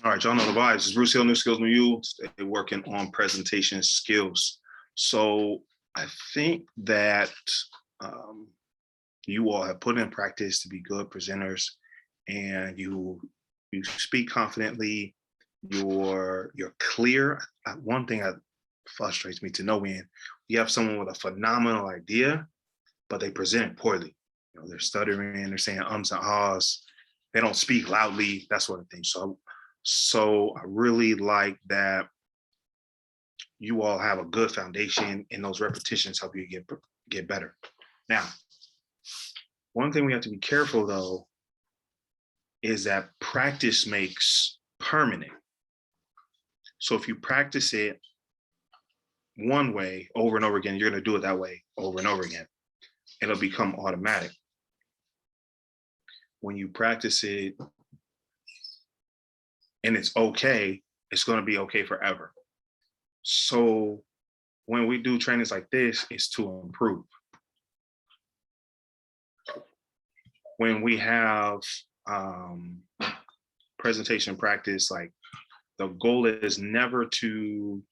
All right, y'all know the vibes. It's Bruce Hill, New Skills, New You. Stay working on presentation skills. So I think that um, you all have put in practice to be good presenters, and you speak confidently. You're clear. One thing that frustrates me to no end: you have someone with a phenomenal idea, but they present poorly. They're stuttering, they're saying ums and ahs, they don't speak loudly, that sort of thing. So I really like that you all have a good foundation, and those repetitions help you get better. Now, one thing we have to be careful though is that practice makes permanent. So if you practice it one way over and over again, you're going to do it that way over and over again. It'll become automatic. When you practice it and it's okay, it's going to be okay forever. So when we do trainings like this, it's to improve. When we have presentation practice, like the goal is never to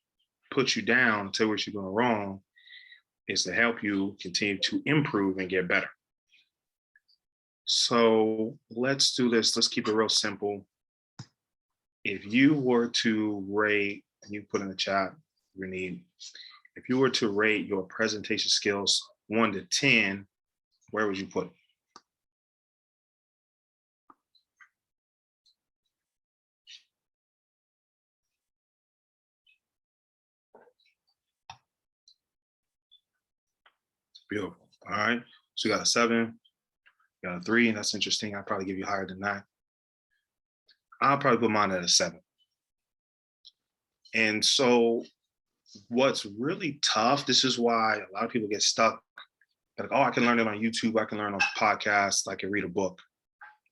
put you down, tell what you're doing wrong, is to help you continue to improve and get better. So let's do this. Let's keep it real simple. If you were to rate, and you put in the chat, if you were to rate your presentation skills 1 to 10, where would you put it? Beautiful. All right. So you got a 7, you got a 3. That's interesting. I'd probably give you higher than that. I'll probably put mine at a 7. And so what's really tough, this is why a lot of people get stuck. Like, oh, I can learn it on YouTube. I can learn on podcasts. I can read a book.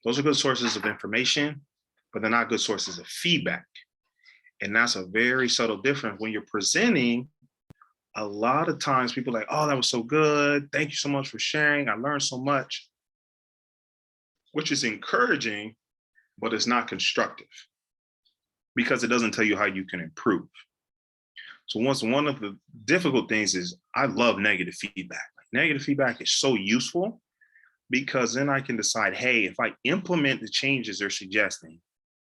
Those are good sources of information, but they're not good sources of feedback. And that's a very subtle difference. When you're presenting, a lot of times people are like, oh, that was so good. Thank you so much for sharing. I learned so much, which is encouraging, but it's not constructive because it doesn't tell you how you can improve. So one of the difficult things is I love negative feedback. Like, negative feedback is so useful because then I can decide, hey, if I implement the changes they're suggesting,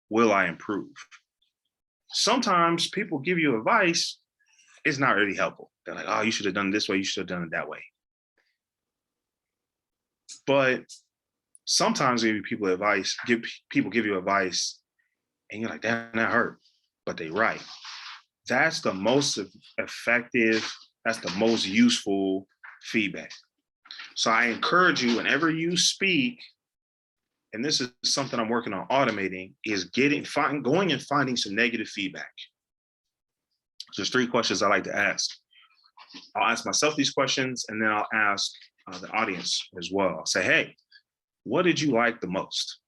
will I improve? Sometimes people give you advice, it's not really helpful. They're like, oh, you should have done it this way, you should have done it that way. But sometimes people give you advice, and you're like, damn, that hurt, but they right. That's the most effective, that's the most useful feedback. So I encourage you, whenever you speak, and this is something I'm working on automating, is going and finding some negative feedback. So there's 3 questions I like to ask. I'll ask myself these questions, and then I'll ask the audience as well. I'll say, hey, what did you like the most?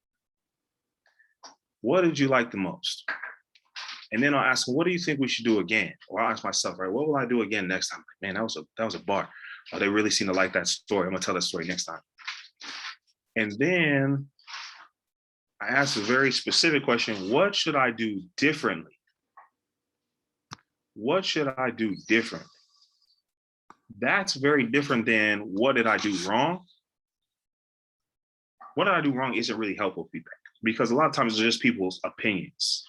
What did you like the most? And then I'll ask them, what do you think we should do again? Or I'll ask myself, right, what will I do again next time? Man, that was a bar. Oh, they really seem to like that story. I'm gonna tell that story next time. And then I ask a very specific question, what should I do differently? What should I do differently? That's very different than what did I do wrong? What did I do wrong isn't really helpful feedback because a lot of times it's just people's opinions.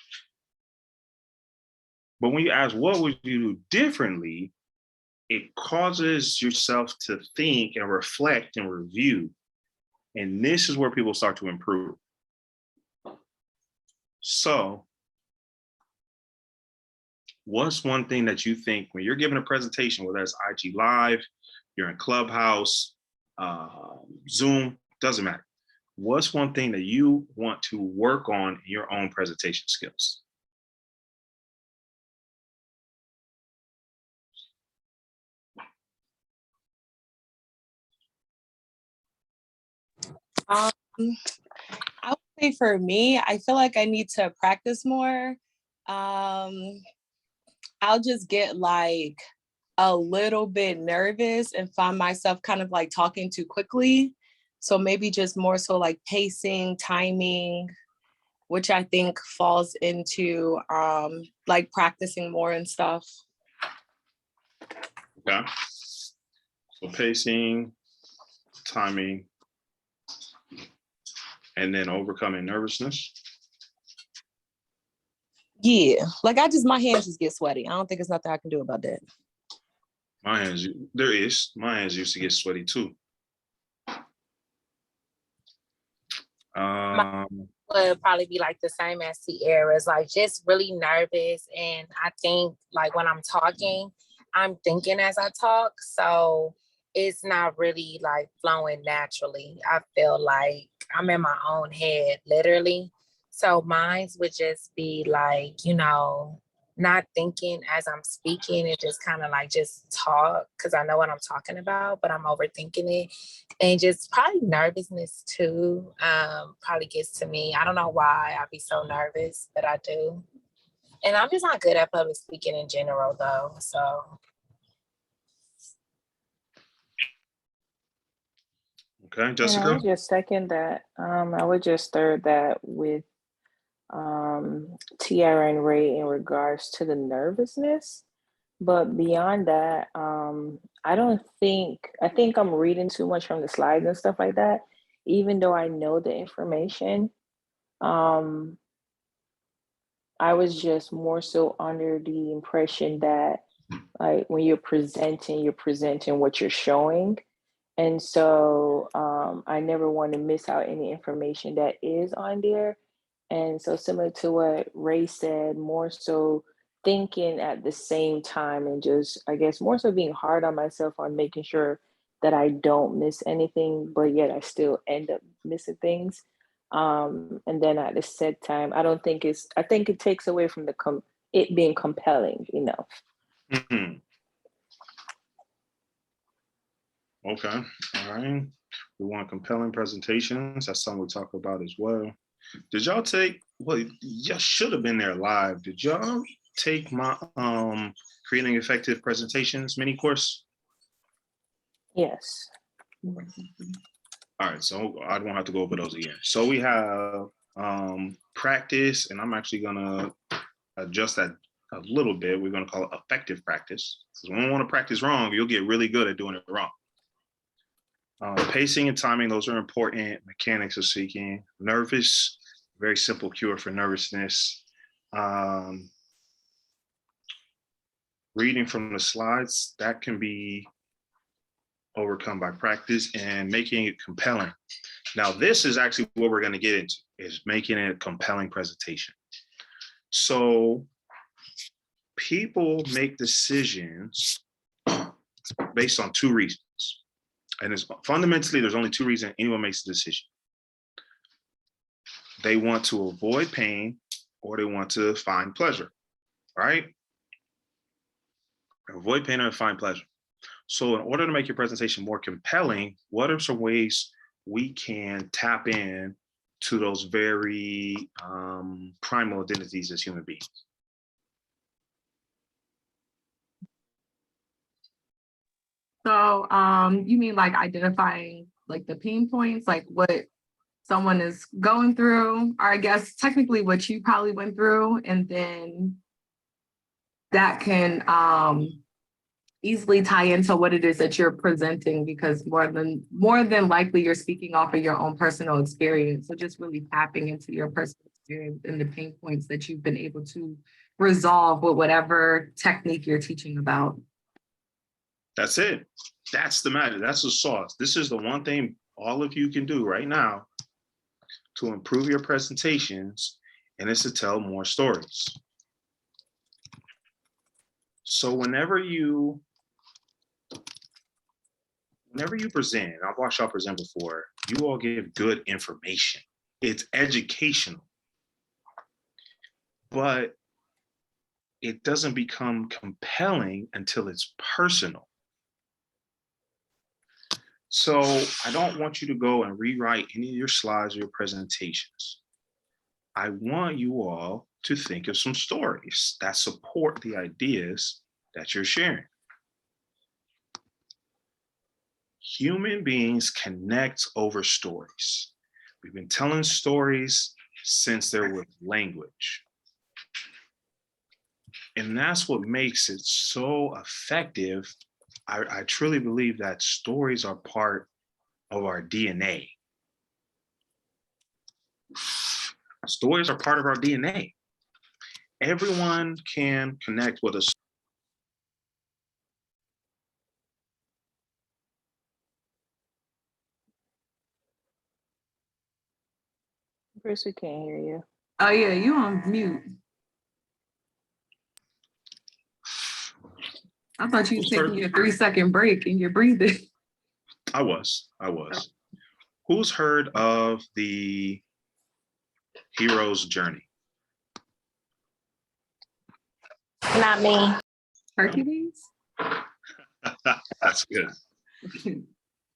But when you ask, what would you do differently? It causes yourself to think and reflect and review. And this is where people start to improve. So what's one thing that you think when you're giving a presentation, whether it's IG Live, you're in Clubhouse, Zoom, doesn't matter. What's one thing that you want to work on in your own presentation skills? I would say for me, I feel like I need to practice more. I'll just get like a little bit nervous and find myself kind of like talking too quickly. So maybe just more so like pacing, timing, which I think falls into like practicing more and stuff. Okay. So pacing, timing, and then overcoming nervousness. Yeah, like my hands just get sweaty. I don't think there's nothing I can do about that. My hands used to get sweaty too. Would probably be like the same as Sierra's, like just really nervous. And I think like when I'm talking, I'm thinking as I talk. So it's not really like flowing naturally. I feel like I'm in my own head, literally. So mine would just be like, not thinking as I'm speaking. It just kind of like just talk because I know what I'm talking about, but I'm overthinking it. And just probably nervousness too, probably gets to me. I don't know why I'd be so nervous, but I do. And I'm just not good at public speaking in general though, so. Okay, And Jessica? I would just second that. I would just third that with Tiara and Ray in regards to the nervousness. But beyond that, I think I'm reading too much from the slides and stuff like that. Even though I know the information, I was just more so under the impression that like when you're presenting what you're showing. And so I never want to miss out any information that is on there. And so similar to what Ray said, more so thinking at the same time and just, I guess, more so being hard on myself on making sure that I don't miss anything, but yet I still end up missing things. And then at the set time, I think it takes away from it being compelling enough. Mm-hmm. Okay, all right. We want compelling presentations. That's something we talk about as well. Did y'all take, well, y'all should have been there live. Did y'all take my creating effective presentations mini course? Yes. All right, so I don't have to go over those again. So we have practice, and I'm actually gonna adjust that a little bit. We're gonna call it effective practice. Because when we want to practice wrong, you'll get really good at doing it wrong. Pacing and timing, those are important. Mechanics of speaking. Nervous, very simple cure for nervousness. Reading from the slides, that can be overcome by practice and making it compelling. Now, this is actually what we're going to get into, is making it a compelling presentation. So people make decisions based on two reasons. And it's fundamentally, there's only two reasons anyone makes a decision. They want to avoid pain or they want to find pleasure, right? Avoid pain or find pleasure. So in order to make your presentation more compelling, what are some ways we can tap in to those very primal identities as human beings? So you mean like identifying like the pain points, like what someone is going through, or I guess technically what you probably went through, and then that can easily tie into what it is that you're presenting, because more than likely you're speaking off of your own personal experience. So just really tapping into your personal experience and the pain points that you've been able to resolve with whatever technique you're teaching about. That's it. That's the magic. That's the sauce. This is the one thing all of you can do right now to improve your presentations, and it's to tell more stories. So whenever you present, I've watched y'all present before, you all give good information. It's educational, but it doesn't become compelling until it's personal. So I don't want you to go and rewrite any of your slides or your presentations. I want you all to think of some stories that support the ideas that you're sharing. Human beings connect over stories. We've been telling stories censor with language. And that's what makes it so effective. I truly believe that stories are part of our DNA. Stories are part of our DNA. Everyone can connect with a Bruce, we can't hear you. Oh yeah, you on mute. I thought you was taking your 3-second break and you're breathing. I was. Who's heard of the hero's journey? Not me. Hercules? That's good.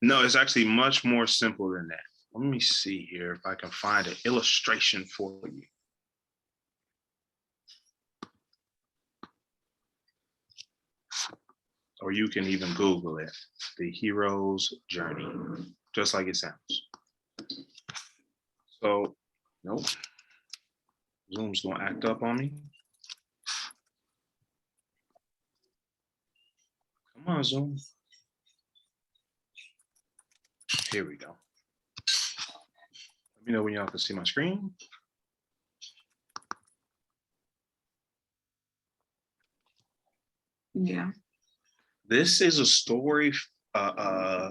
No, it's actually much more simple than that. Let me see here if I can find an illustration for you. Or you can even Google it, the hero's journey, just like it sounds. So, nope. Zoom's gonna act up on me. Come on, Zoom. Here we go. Let me know when y'all can see my screen. Yeah. This is a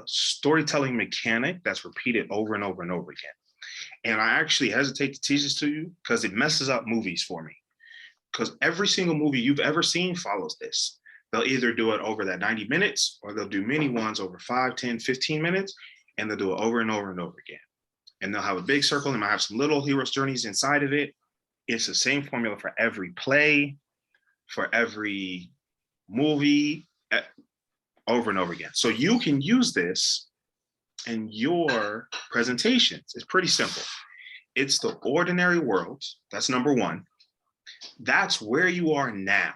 storytelling mechanic that's repeated over and over and over again. And I actually hesitate to teach this to you because it messes up movies for me. Because every single movie you've ever seen follows this. They'll either do it over that 90 minutes or they'll do mini ones over 5, 10, 15 minutes, and they'll do it over and over and over again. And they'll have a big circle and might have some little hero's journeys inside of it. It's the same formula for every play, for every movie, over and over again. So you can use this in your presentations. It's pretty simple. It's the ordinary world. That's number one. That's where you are now.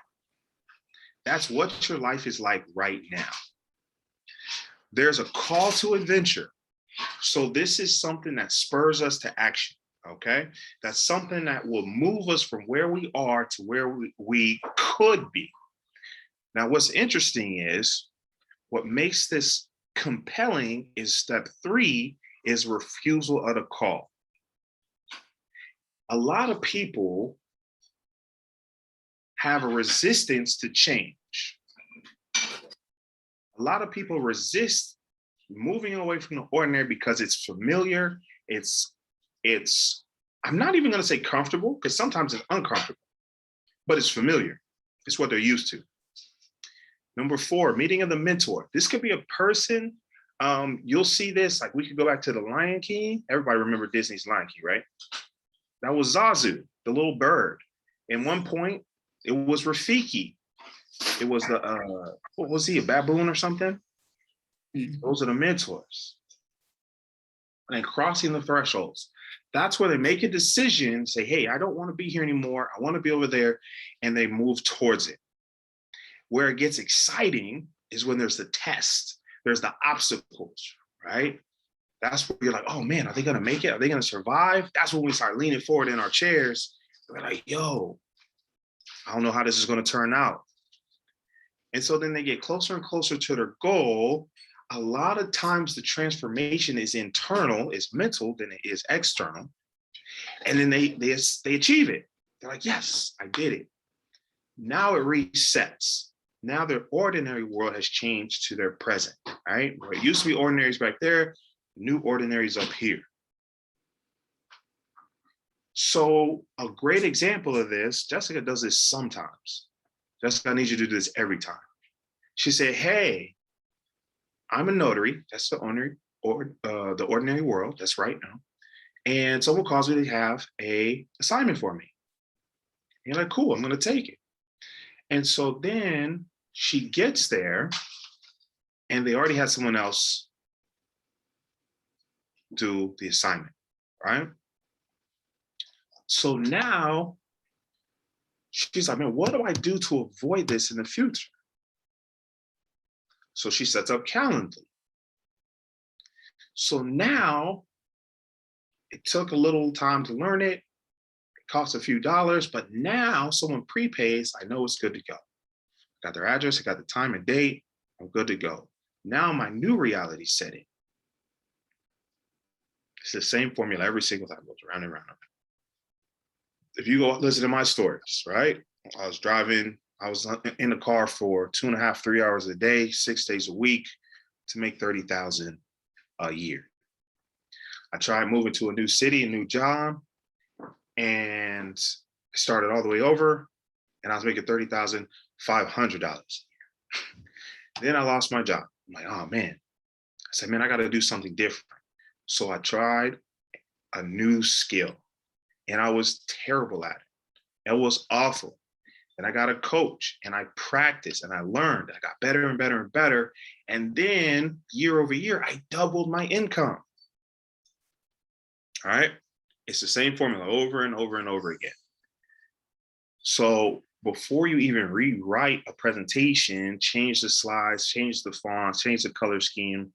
That's what your life is like right now. There's a call to adventure. So this is something that spurs us to action, okay? That's something that will move us from where we are to where we could be. Now, what's interesting is what makes this compelling is step 3 is refusal of the call. A lot of people have a resistance to change. A lot of people resist moving away from the ordinary because it's familiar. It's I'm not even going to say comfortable because sometimes it's uncomfortable, but it's familiar. It's what they're used to. Number 4, meeting of the mentor. This could be a person. You'll see this, like we could go back to the Lion King. Everybody remember Disney's Lion King, right? That was Zazu, the little bird. At one point, it was Rafiki. It was the, what was he, a baboon or something? Those are the mentors. And then crossing the thresholds. That's where they make a decision, say, hey, I don't want to be here anymore. I want to be over there. And they move towards it. Where it gets exciting is when there's the test, there's the obstacles, right? That's where you're like, oh man, are they gonna make it? Are they gonna survive? That's when we start leaning forward in our chairs. We're like, yo, I don't know how this is gonna turn out. And so then they get closer and closer to their goal. A lot of times the transformation is internal, is mental, than it is external. And then they achieve it. They're like, yes, I did it. Now it resets. Now their ordinary world has changed to their present, right? Where it used to be ordinaries back there, new ordinaries up here. So a great example of this, Jessica does this sometimes. Jessica, I need you to do this every time. She said, hey, I'm a notary. That's the ordinary world. That's right now. And someone calls me to have a assignment for me. And you're like, cool, I'm gonna take it. And so then she gets there and they already had someone else do the assignment, right? So now she's like, man, what do I do to avoid this in the future? So she sets up Calendly. So now it took a little time to learn it. costs a few dollars, but now someone prepays, I know it's good to go. Got their address, I got the time and date, I'm good to go. Now my new reality setting. It's the same formula every single time, it goes round and round. If you go listen to my stories, right? I was in the car for 2.5, 3 hours a day, 6 days a week to make 30,000 a year. I tried moving to a new city, a new job, and started all the way over, and I was making $30,500 a year. Then I lost my job. I'm like, oh man. I said, man, I got to do something different. So I tried a new skill, and I was terrible at it. It was awful. And I got a coach, and I practiced, and I learned. I got better and better and better. And then year over year, I doubled my income. All right. It's the same formula over and over and over again. So before you even rewrite a presentation, change the slides, change the fonts, change the color scheme,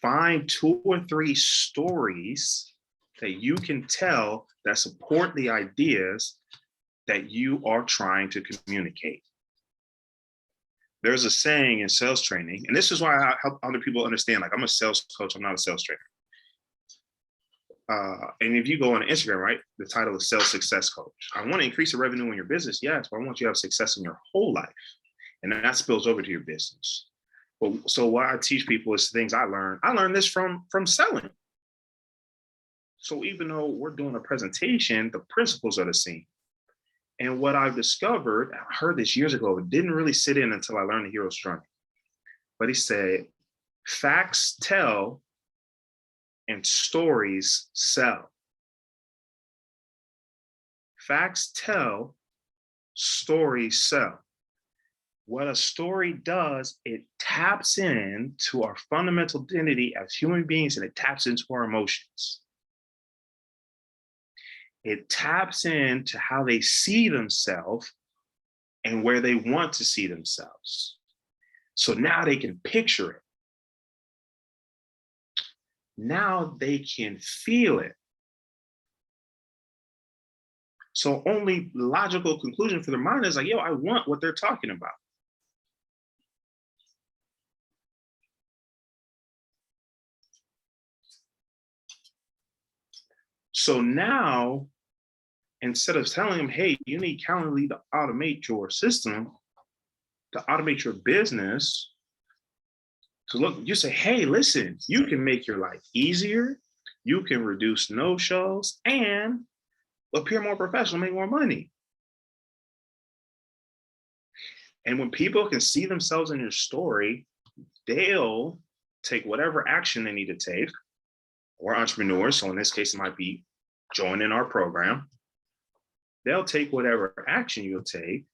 find 2 or 3 stories that you can tell that support the ideas that you are trying to communicate. There's a saying in sales training, and this is why I help other people understand, like I'm a sales coach, I'm not a sales trainer. And if you go on Instagram, right, the title is Sales Success Coach. I want to increase the revenue in your business, yes, but I want you to have success in your whole life. And then that spills over to your business. But so what I teach people is things I learned this from selling. So even though we're doing a presentation, the principles are the same. And what I've discovered, I heard this years ago, it didn't really sit in until I learned the hero's journey. But he said, facts tell and stories sell. Facts tell, stories sell. What a story does, it taps into our fundamental identity as human beings, and it taps into our emotions. It taps into how they see themselves and where they want to see themselves. So now they can picture it. Now they can feel it. So only logical conclusion for their mind is like, yo, I want what they're talking about. So now, instead of telling them, hey, you need Calendly to automate your system, to automate your business, to look, you say, hey, listen, you can make your life easier, you can reduce no-shows, and appear more professional, make more money. And when people can see themselves in your story, they'll take whatever action they need to take. Or entrepreneurs, so in this case, it might be joining our program. They'll take whatever action you'll take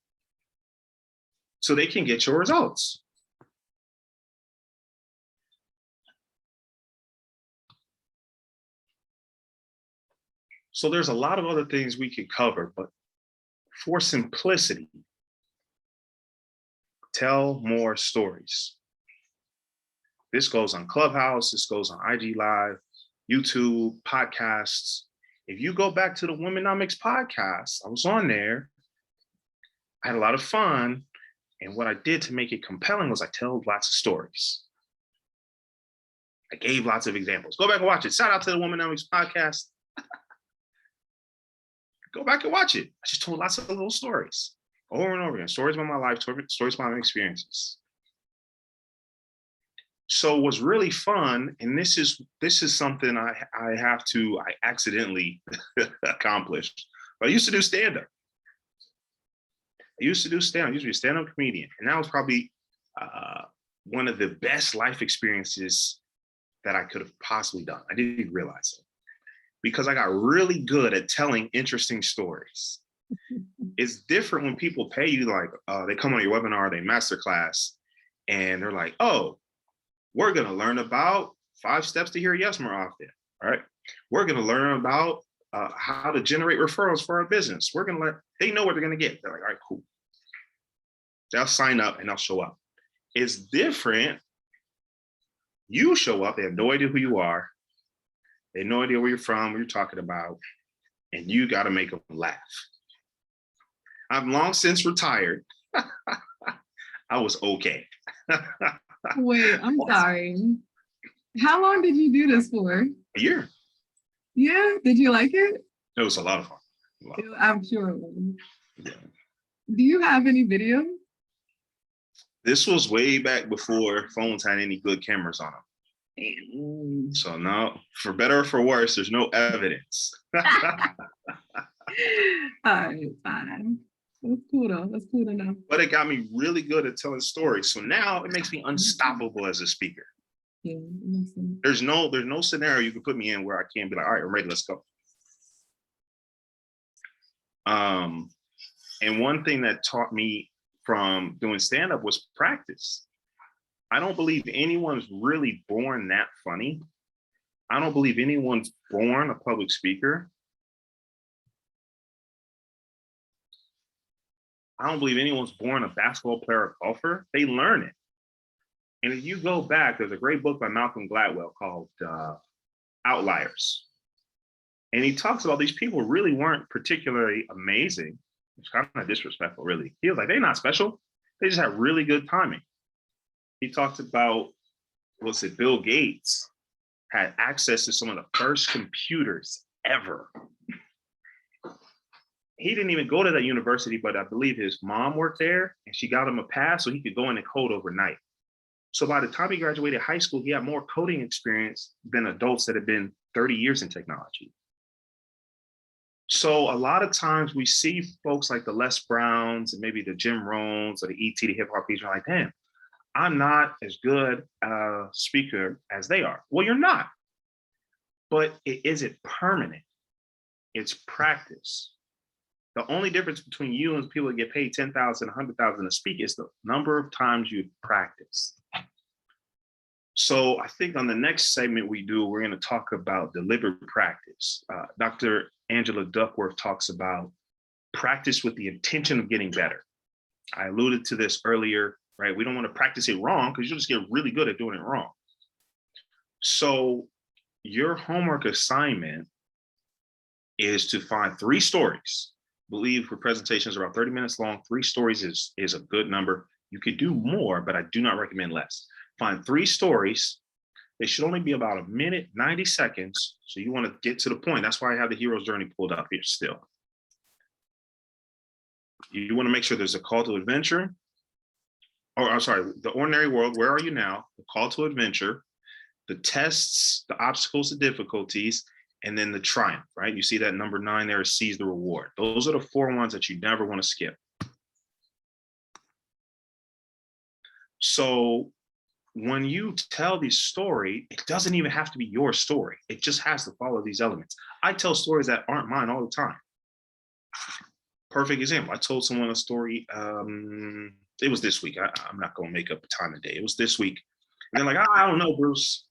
so they can get your results. So there's a lot of other things we could cover, but for simplicity, tell more stories. This goes on Clubhouse, this goes on IG Live, YouTube, podcasts. If you go back to the Womenomics podcast, I was on there. I had a lot of fun. And what I did to make it compelling was I told lots of stories. I gave lots of examples. Go back and watch it. Shout out to the Womenomics podcast. Go back and watch it. I just told lots of little stories over and over again. Stories about my life, stories about my experiences. So what's really fun, and this is something I accidentally accomplished. But I used to do stand-up. I used to be a stand-up comedian. And that was probably one of the best life experiences that I could have possibly done. I didn't even realize it. Because I got really good at telling interesting stories. It's different when people pay you, like they come on your webinar, they masterclass, and they're like, oh, we're gonna learn about 5 steps to hear yes more often, right? We're gonna learn about how to generate referrals for our business. They know what they're gonna get. They're like, all right, cool. They'll sign up and they'll show up. It's different. You show up, they have no idea who you are. They have no idea where you're from, what you're talking about. and you got to make them laugh. I've long since retired. I was okay. Wait, I'm sorry. How long did you do this for? A year. Yeah, did you like it? It was a lot of fun. A lot of fun. I'm sure it was. Yeah. Do you have any video? This was way back before phones had any good cameras on them. So now, for better or for worse, there's no evidence. All right, fine. That's cool though. That's cool to know. But it got me really good at telling stories. So now it makes me unstoppable as a speaker. Yeah, makes sense. There's no scenario you can put me in where I can't be like, all right, I'm ready, let's go. And one thing that taught me from doing stand-up was practice. I don't believe anyone's really born that funny. I don't believe anyone's born a public speaker. I don't believe anyone's born a basketball player or golfer. They learn it. And if you go back, there's a great book by Malcolm Gladwell called Outliers. And he talks about these people really weren't particularly amazing. It's kind of disrespectful, really. He was like, they're not special. They just had really good timing. He talked about, Bill Gates had access to some of the first computers ever. He didn't even go to that university, but I believe his mom worked there and she got him a pass so he could go in and code overnight. So by the time he graduated high school, he had more coding experience than adults that had been 30 years in technology. So a lot of times we see folks like the Les Browns and maybe the Jim Rohns or the E.T., the hip hop people, like, damn, I'm not as good a speaker as they are. Well, you're not, but it isn't permanent. It's practice. The only difference between you and people that get paid $10,000, $100,000 to speak is the number of times you practice. So I think on the next segment we do, we're going to talk about deliberate practice. Dr. Angela Duckworth talks about practice with the intention of getting better. I alluded to this earlier, right? We don't want to practice it wrong because you'll just get really good at doing it wrong. So your homework assignment is to find 3 stories. I believe for presentations around 30 minutes long, 3 stories is a good number. You could do more, but I do not recommend less. Find 3 stories. They should only be about 1 minute, 90 seconds. So you want to get to the point. That's why I have the hero's journey pulled up here still. You want to make sure there's a call to adventure. Or I'm sorry, the ordinary world, where are you now? The call to adventure, the tests, the obstacles, the difficulties, and then the triumph, right? You see that number 9 there is seize the reward. Those are the 4 ones that you never want to skip. So when you tell this story, it doesn't even have to be your story. It just has to follow these elements. I tell stories that aren't mine all the time. Perfect example. I told someone a story. It was this week. I'm not going to make up a time of day. It was this week. And they're like, I don't know, Bruce.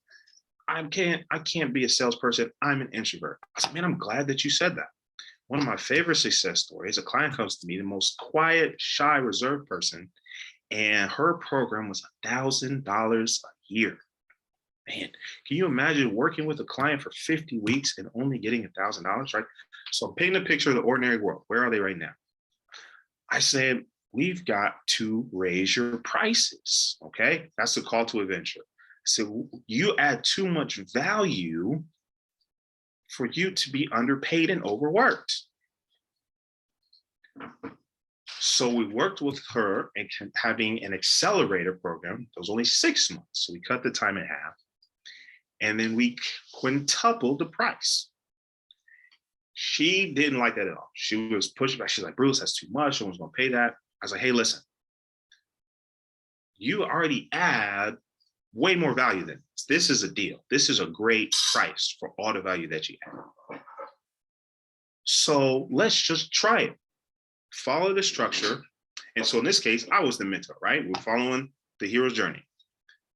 I can't be a salesperson. I'm an introvert. I said, man, I'm glad that you said that. One of my favorite success stories, a client comes to me, the most quiet, shy, reserved person, and her program was $1,000 a year. Man, can you imagine working with a client for 50 weeks and only getting $1,000, right? So I'm painting a picture of the ordinary world. Where are they right now? I said, we've got to raise your prices, okay? That's the call to adventure. So you add too much value for you to be underpaid and overworked. So we worked with her and having an accelerator program. That was only 6 months. So we cut the time in half. And then we quintupled the price. She didn't like that at all. She was pushing back. She's like, Bruce, that's too much. No one's going to pay that. I was like, hey, listen, you already add way more value than this. This is a deal. This is a great price for all the value that you add. So let's just try it. Follow the structure. And so in this case, I was the mentor, right? We're following the hero's journey.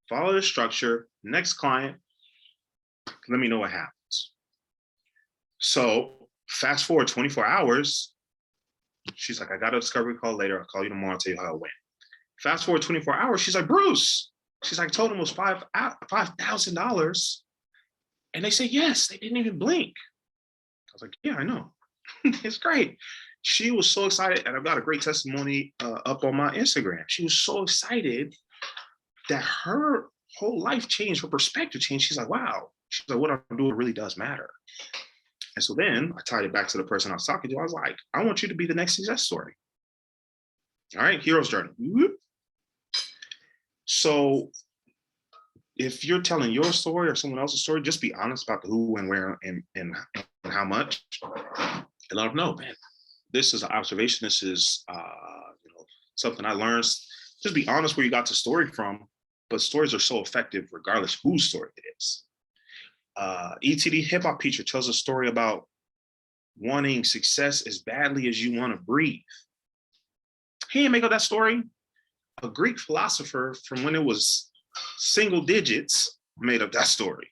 Follow the structure. Next client, let me know what happens. So fast forward 24 hours. She's like, I got a discovery call later. I'll call you tomorrow and tell you how it went. Fast forward 24 hours. She's like, Bruce. She's like, told him it was $5,000. And they say, yes, they didn't even blink. I was like, yeah, I know. It's great. She was so excited, and I've got a great testimony up on my Instagram. She was so excited that her whole life changed, her perspective changed. She's like, wow. She's like, what I'm doing really does matter. And so then I tied it back to the person I was talking to. I was like, I want you to be the next success story. All right, hero's journey. Whoop. So if you're telling your story or someone else's story, just be honest about the who and where and how much. And let them know, man, this is an observation. This is something I learned. Just be honest where you got the story from. But stories are so effective regardless whose story it is. ETD Hip Hop Teacher tells a story about wanting success as badly as you want to breathe. He didn't make up that story. A Greek philosopher from when it was single digits made up that story.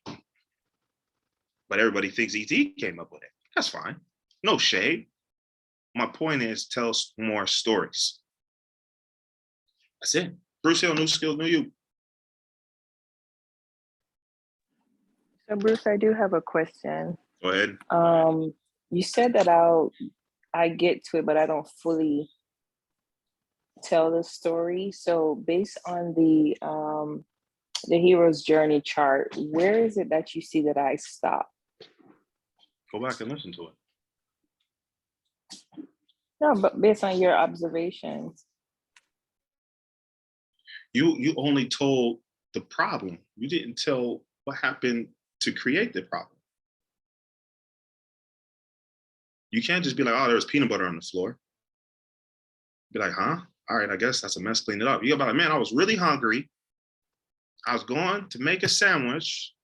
But everybody thinks ET came up with it. That's fine. No shade. My point is, tell more stories. That's it. Bruce Hill, New Skills, New You. So Bruce, I do have a question. Go ahead. You said that I get to it, but I don't fully tell the story. So based on the hero's journey chart, where is it that you see that I stop? Go back and listen to it. No, but based on your observations. You only told the problem. You didn't tell what happened to create the problem. You can't just be like, oh, there's peanut butter on the floor. Be like, huh? All right, I guess that's a mess, clean it up. You gotta be like, man, I was really hungry. I was going to make a sandwich.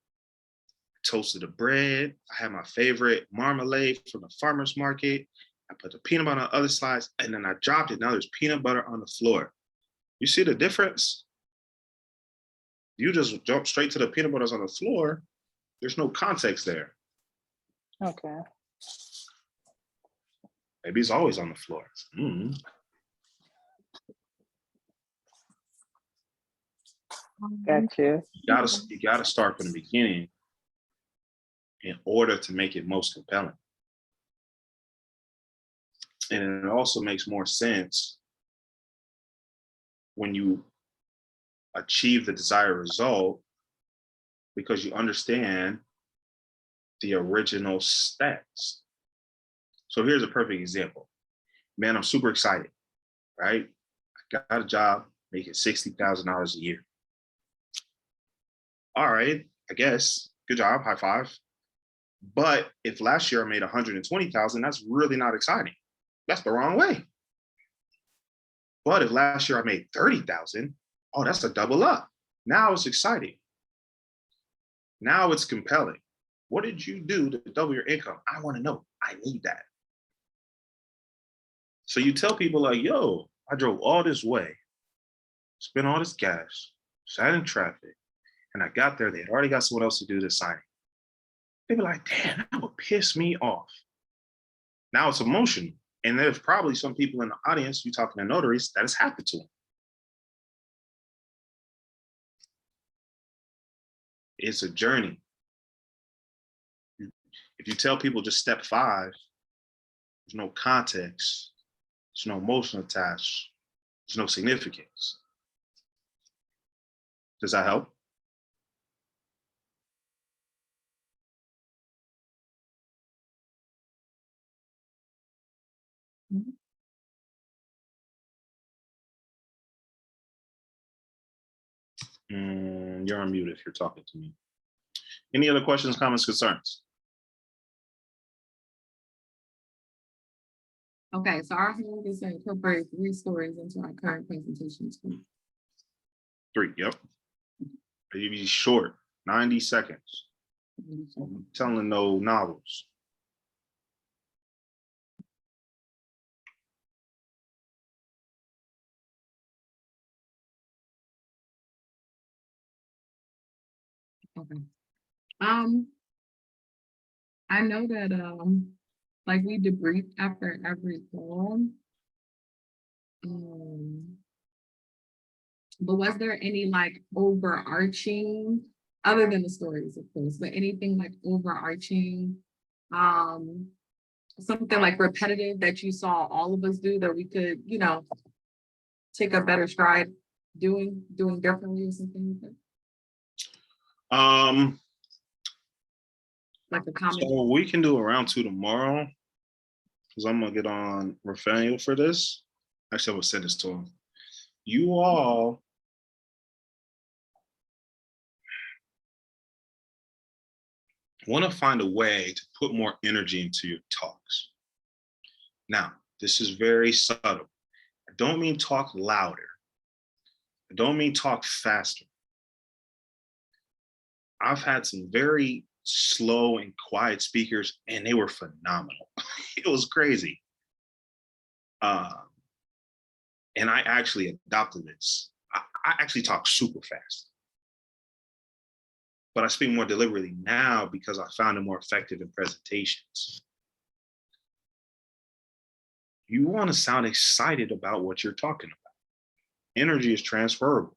I toasted the bread. I had my favorite marmalade from the farmer's market. I put the peanut butter on the other slides, and then I dropped it. Now there's peanut butter on the floor. You see the difference? You just jump straight to the peanut butters on the floor. There's no context there. Okay. Maybe it's always on the floor. Mm. Got you. You gotta start from the beginning in order to make it most compelling. And it also makes more sense when you achieve the desired result because you understand the original stats. So here's a perfect example. Man, I'm super excited, right? I got a job making $60,000 a year. All right, I guess, good job, high five. But if last year I made 120,000, that's really not exciting. That's the wrong way. But if last year I made 30,000, oh, that's a double up. Now it's exciting. Now it's compelling. What did you do to double your income? I want to know. I need that. So you tell people like, yo, I drove all this way, spent all this gas, sat in traffic, and I got there. They had already got someone else to do the signing. They'd be like, damn, that would piss me off. Now it's emotional. And there's probably some people in the audience, you talking to notaries, that has happened to them. It's a journey. If you tell people just step 5, there's no context, there's no emotion attached, there's no significance. Does that help? You're on mute if you're talking to me. Any other questions, comments, concerns? Okay, so our homework is to incorporate 3 stories into our current presentation. 3, yep. It'll be short, 90 seconds. I'm telling no novels. Okay. I know that like we debrief after every call. But was there any like overarching, other than the stories, of course, but anything like overarching something like repetitive that you saw all of us do that we could, take a better stride doing differently or something like that? Um, Like a comment? so we can do a round 2 tomorrow, because I'm gonna get on Rafael for this. Actually, I will send this to him. You all want to find a way to put more energy into your talks. Now, this is very subtle. I don't mean talk louder. I don't mean talk faster. I've had some very slow and quiet speakers, and they were phenomenal. It was crazy. And I actually adopted this. I actually talk super fast, but I speak more deliberately now because I found it more effective in presentations. You want to sound excited about what you're talking about. Energy is transferable.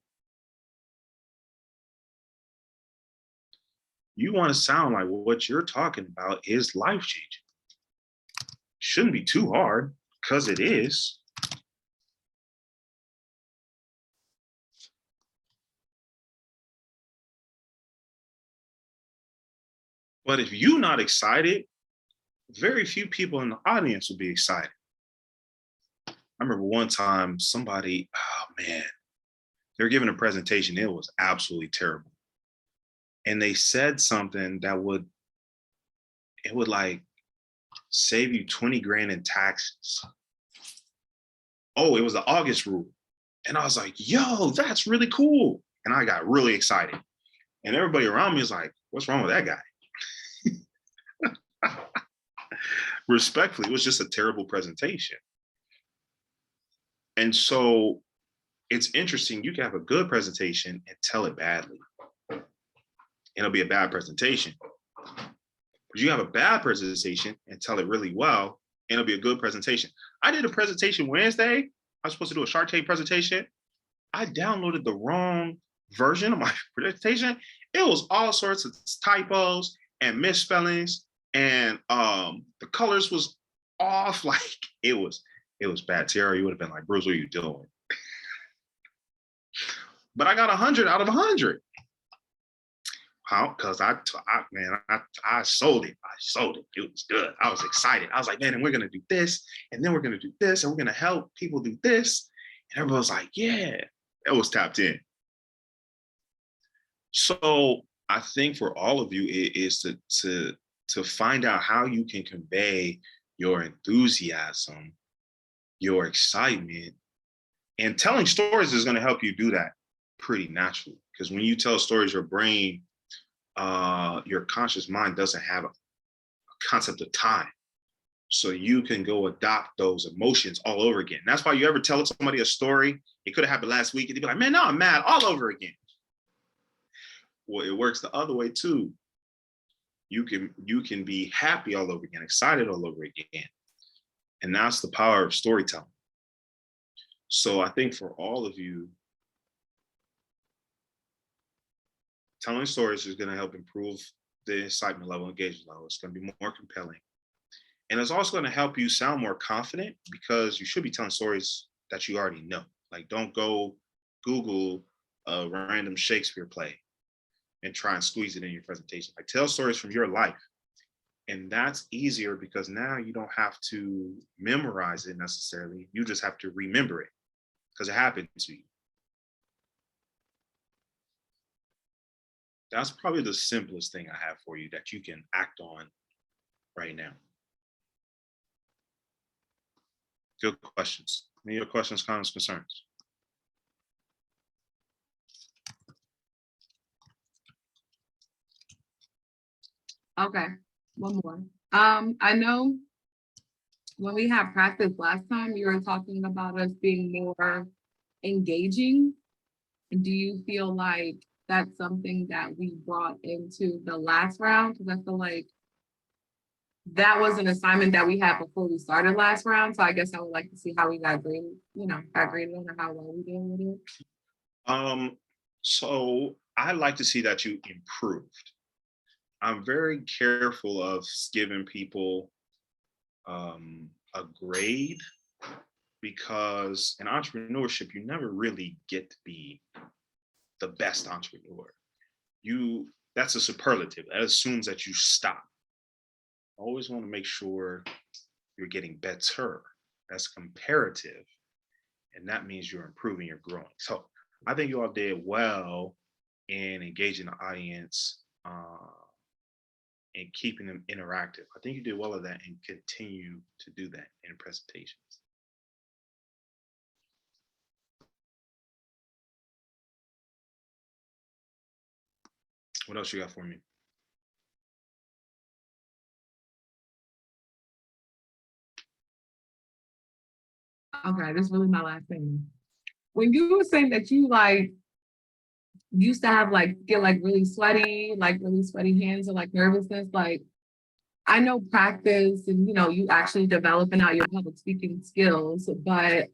You want to sound like what you're talking about is life-changing. Shouldn't be too hard, because it is. But if you're not excited, very few people in the audience will be excited. I remember one time somebody, oh man, they were giving a presentation. It was absolutely terrible. And they said something that would like save you 20 grand in taxes. Oh, it was the August rule. And I was like, yo, that's really cool. And I got really excited. And everybody around me was like, what's wrong with that guy? Respectfully, it was just a terrible presentation. And so it's interesting. You can have a good presentation and tell it badly. It'll be a bad presentation. But you have a bad presentation and tell it really well, and it'll be a good presentation. I did a presentation Wednesday. I was supposed to do a Shark Tank presentation. I downloaded the wrong version of my presentation. It was all sorts of typos and misspellings, and the colors was off. Like it was bad. Tara, you would have been like, Bruce, what are you doing? But I got 100 out of 100. How? Because I sold it. I sold it. It was good. I was excited. I was like, man, and we're gonna do this, and then we're gonna do this, and we're gonna help people do this. And everybody was like, yeah, that was tapped in. So I think for all of you, it is to find out how you can convey your enthusiasm, your excitement, and telling stories is going to help you do that pretty naturally. Because when you tell stories, your brain, your conscious mind doesn't have a concept of time. So you can go adopt those emotions all over again. That's why you ever tell somebody a story, it could have happened last week, and they'd be like, man, now I'm mad all over again. Well, it works the other way too. You can be happy all over again, excited all over again. And that's the power of storytelling. So I think for all of you, telling stories is going to help improve the excitement level, engagement level. It's going to be more compelling. And it's also going to help you sound more confident, because you should be telling stories that you already know. Like, don't go Google a random Shakespeare play and try and squeeze it in your presentation. Like, tell stories from your life. And that's easier because now you don't have to memorize it necessarily. You just have to remember it because it happened to you. That's probably the simplest thing I have for you that you can act on right now. Good questions. Any other questions, comments, concerns? Okay, one more. I know when we had practice last time, you were talking about us being more engaging. Do you feel like that's something that we brought into the last round? Because I feel like that was an assignment that we had before we started last round. So I guess I would like to see how we got graded, got graded on, or how well we did with it. So I like to see that you improved. I'm very careful of giving people a grade, because in entrepreneurship, you never really get to be the best entrepreneur. That's a superlative. That assumes that you stop. Always want to make sure you're getting better. That's comparative. And that means you're improving, you're growing. So I think you all did well in engaging the audience and keeping them interactive. I think you did well at that and continue to do that in presentations. What else you got for me? Okay, this is really my last thing. When you were saying that you like used to have like get like really sweaty hands or like nervousness, like I know practice and you actually developing out your public speaking skills, but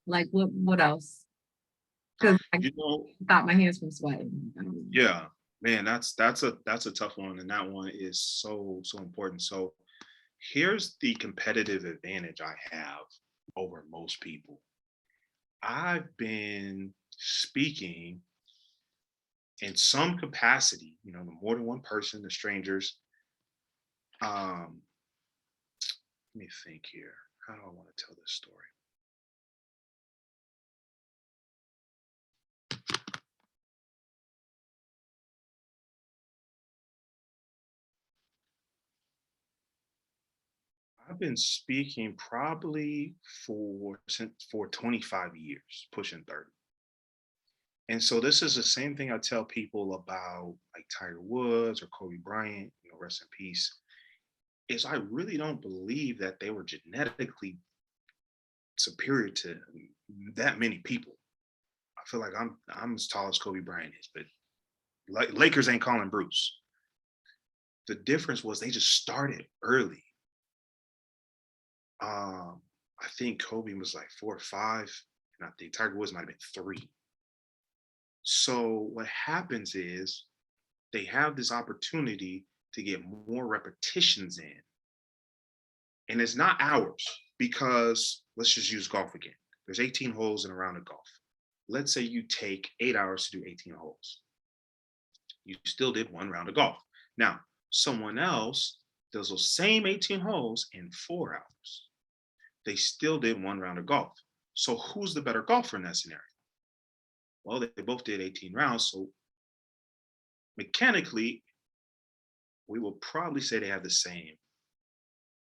like what else? Because I got my hands from sweating. Yeah, man, that's a tough one, and that one is so important. So here's the competitive advantage I have over most people. I've been speaking in some capacity, to more than one person, to strangers. Let me think here. How do I want to tell this story? I've been speaking probably for 25 years, pushing 30. And so this is the same thing I tell people about like Tiger Woods or Kobe Bryant, rest in peace, is I really don't believe that they were genetically superior to that many people. I feel like I'm as tall as Kobe Bryant is, but Lakers ain't calling Bruce. The difference was they just started early. I think Kobe was like 4 or 5, and I think Tiger Woods might have been 3. So what happens is they have this opportunity to get more repetitions in. And it's not hours, because let's just use golf again. There's 18 holes in a round of golf. Let's say you take 8 hours to do 18 holes. You still did 1 round of golf. Now, someone else does those same 18 holes in 4 hours. They still did 1 round of golf. So who's the better golfer in that scenario? Well, they both did 18 rounds. So mechanically, we will probably say they have the same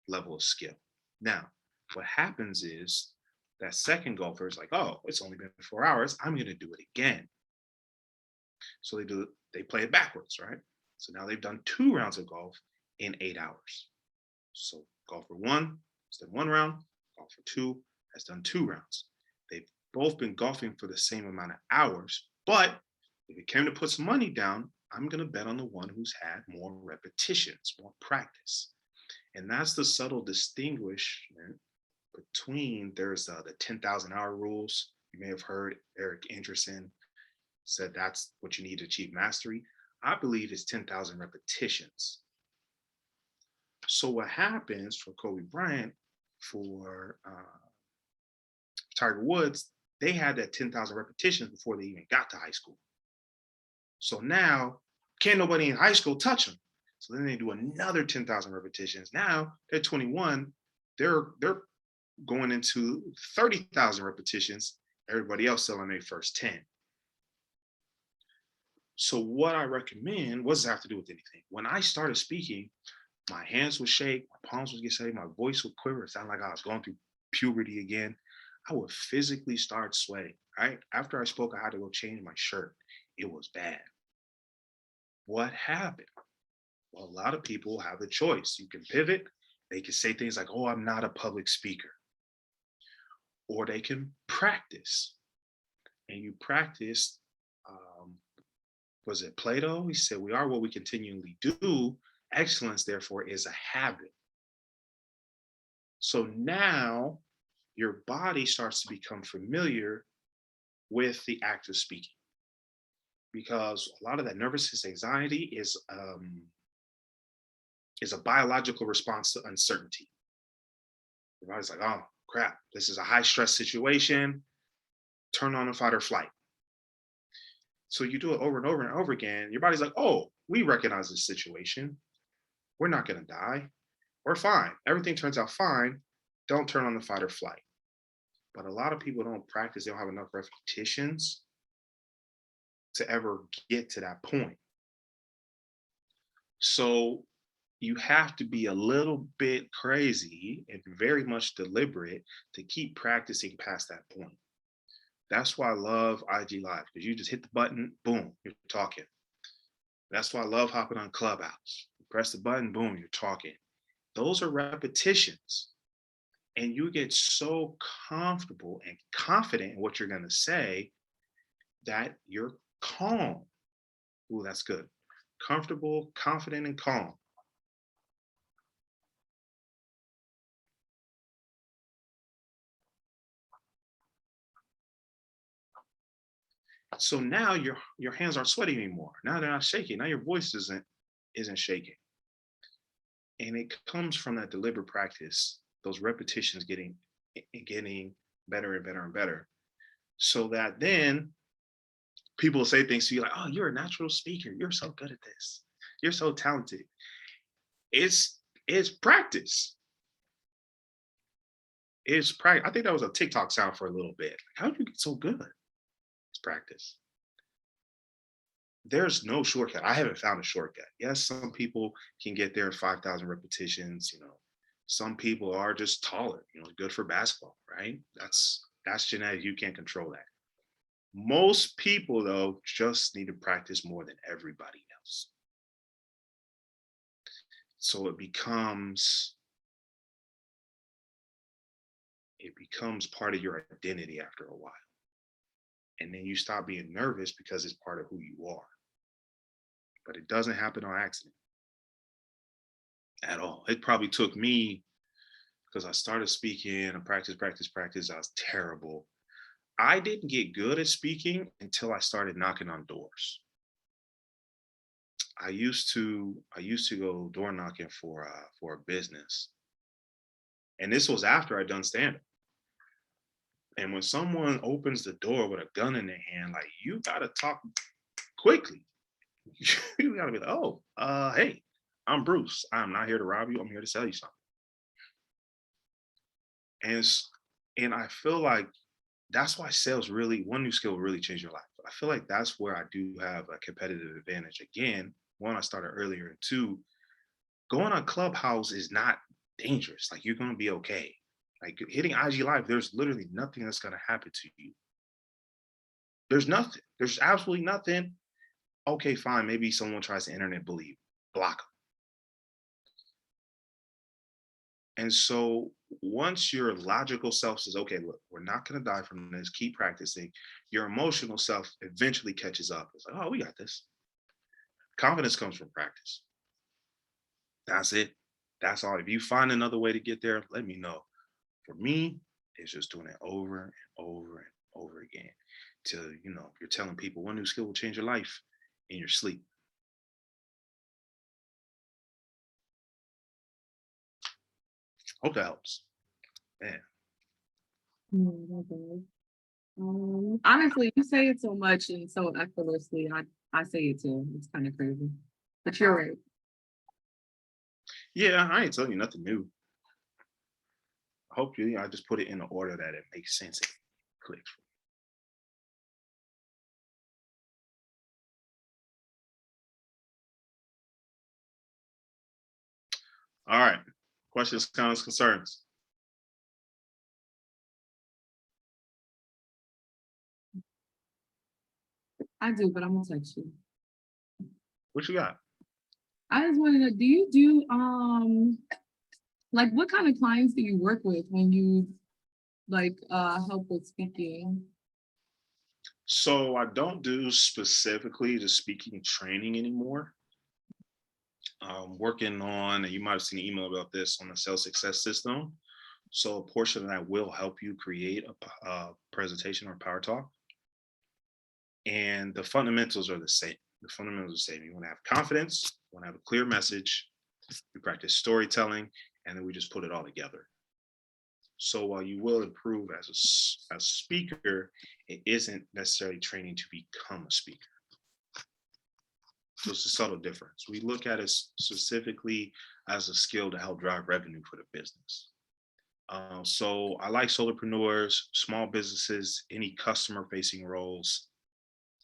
level of skill. Now, what happens is that second golfer is like, oh, it's only been 4 hours. I'm going to do it again. So they play it backwards, right? So now they've done 2 rounds of golf in 8 hours. So golfer 1 has done 1 round, golfer 2 has done 2 rounds. They've both been golfing for the same amount of hours, but if it came to put some money down, I'm going to bet on the one who's had more repetitions, more practice. And that's the subtle distinguishment between there's the 10,000 hour rules. You may have heard Eric Anderson said that's what you need to achieve mastery. I believe it's 10,000 repetitions. So what happens for Kobe Bryant, for Tiger Woods, they had that 10,000 repetitions before they even got to high school. So now, can't nobody in high school touch them. So then they do another 10,000 repetitions. Now they're 21. They're going into 30,000 repetitions. Everybody else still in their first 10. So what I recommend, what does it have to do with anything? When I started speaking, my hands would shake, my palms would get sweaty, my voice would quiver. It sounded like I was going through puberty again. I would physically start sweating, right? After I spoke, I had to go change my shirt. It was bad. What happened? Well, a lot of people have a choice. You can pivot. They can say things like, oh, I'm not a public speaker. Or they can practice. And you practice, was it Plato? He said, we are what we continually do. Excellence, therefore, is a habit. So now your body starts to become familiar with the act of speaking. Because a lot of that nervousness, anxiety is is a biological response to uncertainty. Your body's like, oh crap, this is a high stress situation. Turn on the fight or flight. So you do it over and over and over again. Your body's like, oh, we recognize this situation. We're not going to die. We're fine. Everything turns out fine. Don't turn on the fight or flight. But a lot of people don't practice. They don't have enough repetitions to ever get to that point. So you have to be a little bit crazy and very much deliberate to keep practicing past that point. That's why I love IG Live, because you just hit the button, boom, you're talking. That's why I love hopping on Clubhouse. You press the button, boom, you're talking. Those are repetitions. And you get so comfortable and confident in what you're going to say that you're calm. Ooh, that's good. Comfortable, confident, and calm. So now your hands aren't sweaty anymore. Now they're not shaking. Now your voice isn't shaking. And it comes from that deliberate practice, those repetitions getting better and better and better. So that then people will say things to you like, oh, you're a natural speaker. You're so good at this. You're so talented. It's practice. It's practice. I think that was a TikTok sound for a little bit. How did you get so good? It's practice. There's no shortcut. I haven't found a shortcut. Yes, some people can get there in 5,000 repetitions. Some people are just taller, good for basketball, right? That's genetic. You can't control that. Most people, though, just need to practice more than everybody else. So it becomes part of your identity after a while. And then you stop being nervous because it's part of who you are. But it doesn't happen on accident at all. It probably took me, because I started speaking and practice. I was terrible. I didn't get good at speaking until I started knocking on doors. I used to go door knocking for a business. And this was after I'd done stand-up. And when someone opens the door with a gun in their hand, like, you gotta talk quickly. You gotta be like, oh, hey, I'm Bruce. I'm not here to rob you. I'm here to sell you something. And I feel like that's why sales really, one new skill will really change your life. I feel like that's where I do have a competitive advantage. Again, one, I started earlier, and two, going on Clubhouse is not dangerous. Like, you're gonna be okay. Like, hitting IG Live, there's literally nothing that's gonna happen to you. There's nothing. There's absolutely nothing. Okay, fine. Maybe someone tries to internet bully you. Block them. And so once your logical self says, okay, look, we're not going to die from this, keep practicing, your emotional self eventually catches up. It's like, oh, we got this. Confidence comes from practice. That's it. That's all. If you find another way to get there, let me know. For me, it's just doing it over and over and over again till, you're telling people one new skill will change your life in your sleep. Hope that helps. Man. Honestly, you say it so much and so effortlessly. I say it too. It's kind of crazy, but you're right. Yeah, I ain't telling you nothing new. I hope I just put it in an order that it makes sense. It clicks. All right. Questions, comments, concerns? I do, but I'm gonna text you. What you got? I just wanted to, do you do like, what kind of clients do you work with when you help with speaking? So I don't do specifically the speaking training anymore. Working on, and you might have seen an email about this, on the sales success system. So a portion of that will help you create a presentation or power talk. And the fundamentals are the same. The fundamentals are the same. You want to have confidence, you want to have a clear message, we practice storytelling, and then we just put it all together. So while you will improve as a speaker, it isn't necessarily training to become a speaker. So it's a subtle difference. We look at it specifically as a skill to help drive revenue for the business. So I like solopreneurs, small businesses, any customer facing roles,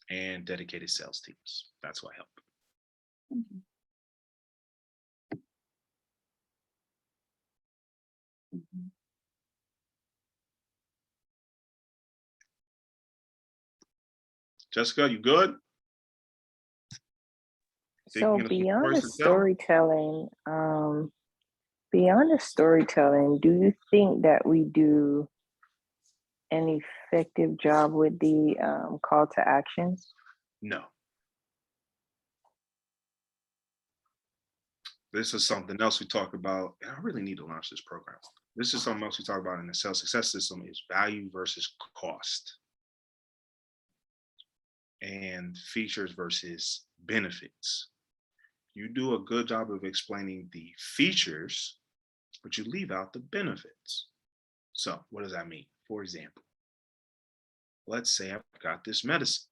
and dedicated sales teams. That's what I help. Jessica, you good? So Thinking of some beyond the stories to tell? storytelling, do you think that we do an effective job with the call to actions? No. This is something else we talk about, and I really need to launch this program. This is something else we talk about in the sales success system is value versus cost and features versus benefits. You do a good job of explaining the features, but you leave out the benefits. So what does that mean? For example, let's say I've got this medicine.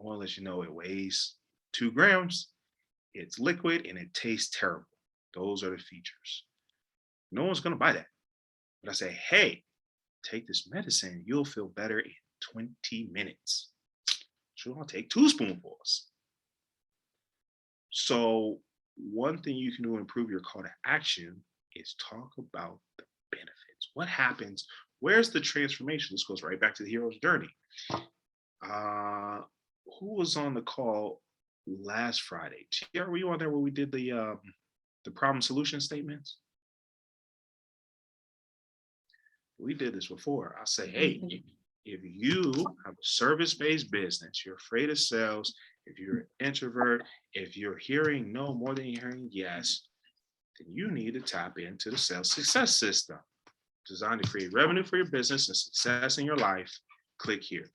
I want to let you know it weighs 2 grams, it's liquid, and it tastes terrible. Those are the features. No one's going to buy that. But I say, hey, take this medicine, you'll feel better in 20 minutes. Sure, I'll take 2 spoonfuls. So one thing you can do to improve your call to action is talk about the benefits. What happens? Where's the transformation? This goes right back to the hero's journey. Who was on the call last Friday? TR, were you on there where we did the problem solution statements? We did this before. I say, hey, if you have a service-based business, you're afraid of sales, if you're an introvert, if you're hearing no more than you're hearing yes, then you need to tap into the sales success system designed to create revenue for your business and success in your life. Click here.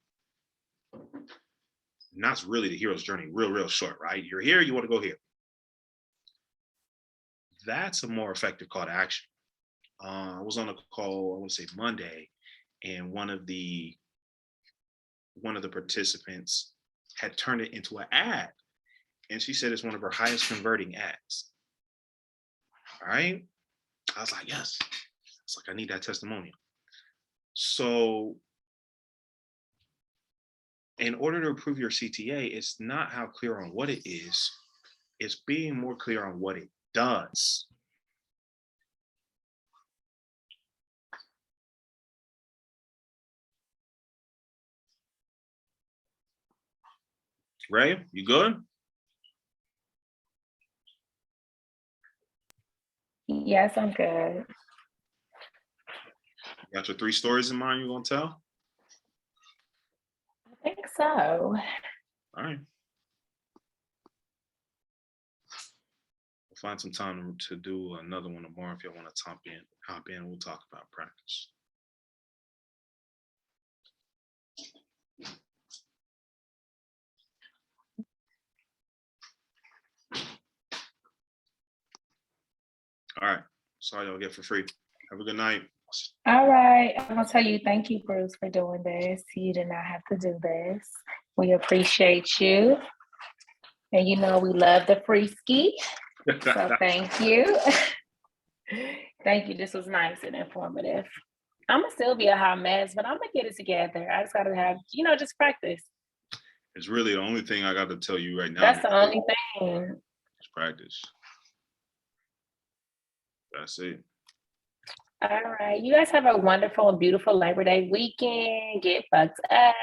And that's really the hero's journey, real short, right? You're here, you want to go here. That's a more effective call to action. I was on a call, I want to say Monday, and one of the participants had turned it into an ad. And she said it's one of her highest converting ads. All right. I was like, yes. It's like, I need that testimonial. So in order to improve your CTA, it's not how clear on what it is, it's being more clear on what it does. Ray, you good? Yes, I'm good. You got your 3 stories in mind you're gonna tell? I think so. All right. We'll find some time to do another one tomorrow if y'all want to hop in, we'll talk about practice. All right. Sorry y'all get for free. Have a good night. All right. I'm gonna tell you, thank you, Bruce, for doing this. You did not have to do this. We appreciate you. And you know we love the free ski. So thank you. Thank you. This was nice and informative. I'm gonna still be a hot mess, but I'm gonna get it together. I just gotta have, just practice. It's really the only thing I got to tell you right now. That's the only thing. It's practice. That's it. All right. You guys have a wonderful and beautiful Labor Day weekend. Get fucked up,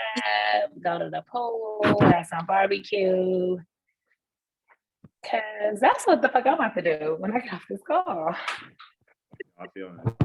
go to the pool, have some barbecue. Cause that's what the fuck I'm about to do when I get off this call. I feel it.